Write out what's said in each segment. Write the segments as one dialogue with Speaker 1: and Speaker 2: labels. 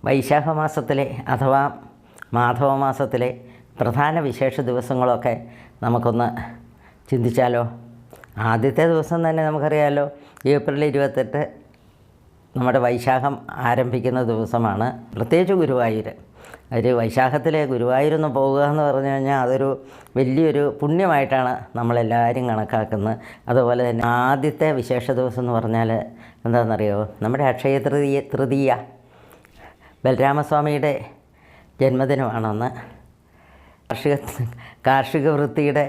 Speaker 1: വൈശാഖ മാസത്തിലെ അഥവാ മാധവ മാസത്തിലെ പ്രധാന വിശേഷ ദിവസങ്ങളൊക്കെ നമുക്കൊന്ന് ചിന്തിച്ചാലോ? ആദ്യത്തെ ദിവസം തന്നെ നമുക്കറിയാമല്ലോ, ഏപ്രിൽ 28 നമ്മുടെ വൈശാഖം ആരംഭിക്കുന്ന ദിവസമാണ്. പ്രത്യേകിച്ച് ഗുരുവായൂർ, വൈശാഖത്തിലെ ഗുരുവായൂരൊന്ന് പോകുക എന്ന് പറഞ്ഞു കഴിഞ്ഞാൽ അതൊരു വലിയൊരു പുണ്യമായിട്ടാണ് നമ്മളെല്ലാവരും കണക്കാക്കുന്നത്. അതുപോലെ തന്നെ ആദ്യത്തെ വിശേഷ ദിവസം എന്ന് പറഞ്ഞാൽ എന്താണെന്നറിയോ? നമ്മുടെ അക്ഷയ തൃതീയ ബലരാമസ്വാമിയുടെ ജന്മദിനമാണെന്ന്. കാർഷിക വൃത്തിയുടെ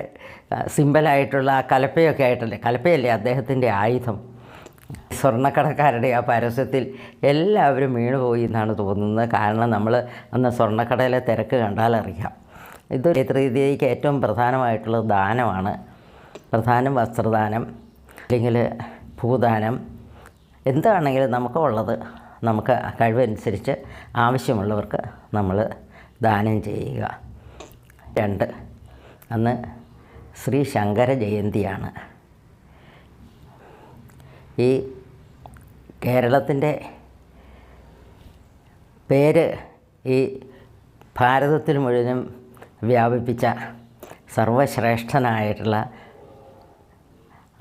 Speaker 1: സിമ്പലായിട്ടുള്ള ആ കലപ്പയൊക്കെ ആയിട്ടല്ലേ, കലപ്പയല്ലേ അദ്ദേഹത്തിൻ്റെ ആയുധം. സ്വർണ്ണക്കടക്കാരുടെ ആ പരസ്യത്തിൽ എല്ലാവരും വീണുപോയി എന്നാണ് തോന്നുന്നത്. കാരണം നമ്മൾ അന്ന് സ്വർണ്ണക്കടയിലെ തിരക്ക് കണ്ടാലറിയാം. ഇത് തൃതീയയ്ക്ക് ഏറ്റവും പ്രധാനമായിട്ടുള്ളത് ദാനമാണ്. പ്രധാനം വസ്ത്രദാനം, അല്ലെങ്കിൽ ഭൂദാനം, എന്താണെങ്കിലും നമുക്കുള്ളത് നമുക്ക് കഴിവനുസരിച്ച് ആവശ്യമുള്ളവർക്ക് നമ്മൾ ദാനം ചെയ്യുക. 2, അന്ന് ശ്രീ ശങ്കര ജയന്തിയാണ്. ഈ കേരളത്തിൻ്റെ പേര് ഈ ഭാരതത്തിൽ മുഴുവനും വ്യാപിപ്പിച്ച സർവശ്രേഷ്ഠനായിട്ടുള്ള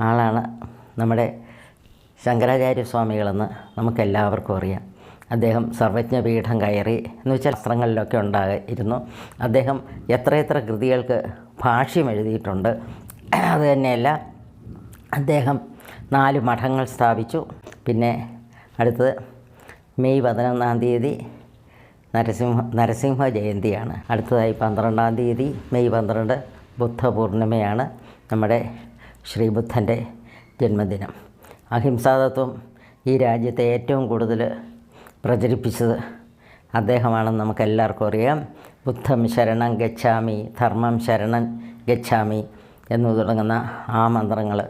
Speaker 1: ആളാണ് നമ്മുടെ ശങ്കരാചാര്യസ്വാമികളെന്ന് നമുക്കെല്ലാവർക്കും അറിയാം. അദ്ദേഹം സർവജ്ഞപീഠം കയറി എന്ന് വെച്ചാൽ ശാസ്ത്രങ്ങളിലൊക്കെ ഉണ്ടായിരുന്നു. അദ്ദേഹം എത്രയെത്ര കൃതികൾക്ക് ഭാഷ്യം എഴുതിയിട്ടുണ്ട്. അതുതന്നെയല്ല, അദ്ദേഹം 4 മഠങ്ങൾ സ്ഥാപിച്ചു. പിന്നെ അടുത്തത് മെയ് 11-ാം തീയതി നരസിംഹ ജയന്തിയാണ്. അടുത്തതായി 12-ാം തീയതി മെയ് 12 ബുദ്ധപൂർണിമയാണ്, നമ്മുടെ ശ്രീബുദ്ധൻ്റെ ജന്മദിനം. അഹിംസാതത്വം ഈ രാജ്യത്തെ ഏറ്റവും കൂടുതൽ പ്രചരിപ്പിച്ചത് അദ്ദേഹമാണെന്ന് നമുക്കെല്ലാവർക്കും അറിയാം. ബുദ്ധം ശരണം ഗച്ഛാമി, ധർമ്മം ശരണം ഗച്ഛാമി എന്നു തുടങ്ങുന്ന ആ മന്ത്രങ്ങൾ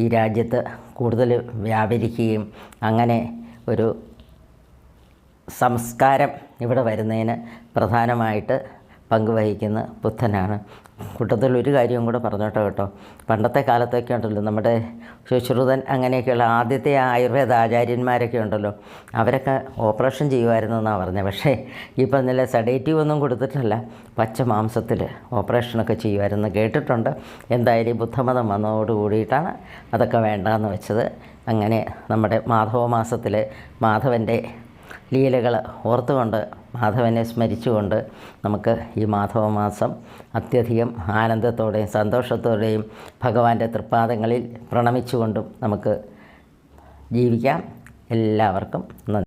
Speaker 1: ഈ രാജ്യത്ത് കൂടുതൽ വ്യാപരിക്കുകയും അങ്ങനെ ഒരു സംസ്കാരം ഇവിടെ വരുന്നതിന് പ്രധാനമായിട്ട് പങ്കുവഹിക്കുന്ന ബുദ്ധനാണ്. കൂട്ടത്തിൽ ഒരു കാര്യവും കൂടെ പറഞ്ഞോട്ടെ കേട്ടോ. പണ്ടത്തെ കാലത്തൊക്കെ ഉണ്ടല്ലോ, നമ്മുടെ ശുശ്രുതൻ അങ്ങനെയൊക്കെയുള്ള ആദ്യത്തെ ആയുർവേദ ആചാര്യന്മാരൊക്കെ ഉണ്ടല്ലോ, അവരൊക്കെ ഓപ്പറേഷൻ ചെയ്യുമായിരുന്നു എന്നാണ് പറഞ്ഞത്. പക്ഷേ ഇപ്പം നല്ല സെഡേറ്റീവ് ഒന്നും കൊടുത്തിട്ടല്ല, പച്ച മാംസത്തിൽ ഓപ്പറേഷനൊക്കെ ചെയ്യുമായിരുന്നു കേട്ടിട്ടുണ്ട്. എന്തായാലും ബുദ്ധമതം വന്നതോട് കൂടിയിട്ടാണ് അതൊക്കെ വേണ്ടാന്ന് വെച്ചത്. അങ്ങനെ നമ്മുടെ മാധവ മാസത്തിൽ മാധവൻ്റെ ലീലകൾ ഓർത്തുകൊണ്ട്, മാധവനെ സ്മരിച്ചുകൊണ്ട് നമുക്ക് ഈ മാധവമാസം അത്യധികം ആനന്ദത്തോടെയും സന്തോഷത്തോടെയും ഭഗവാന്റെ തൃപ്പാദങ്ങളിൽ പ്രണമിച്ചുകൊണ്ടും നമുക്ക് ജീവിക്കാം. എല്ലാവർക്കും നന്ദി.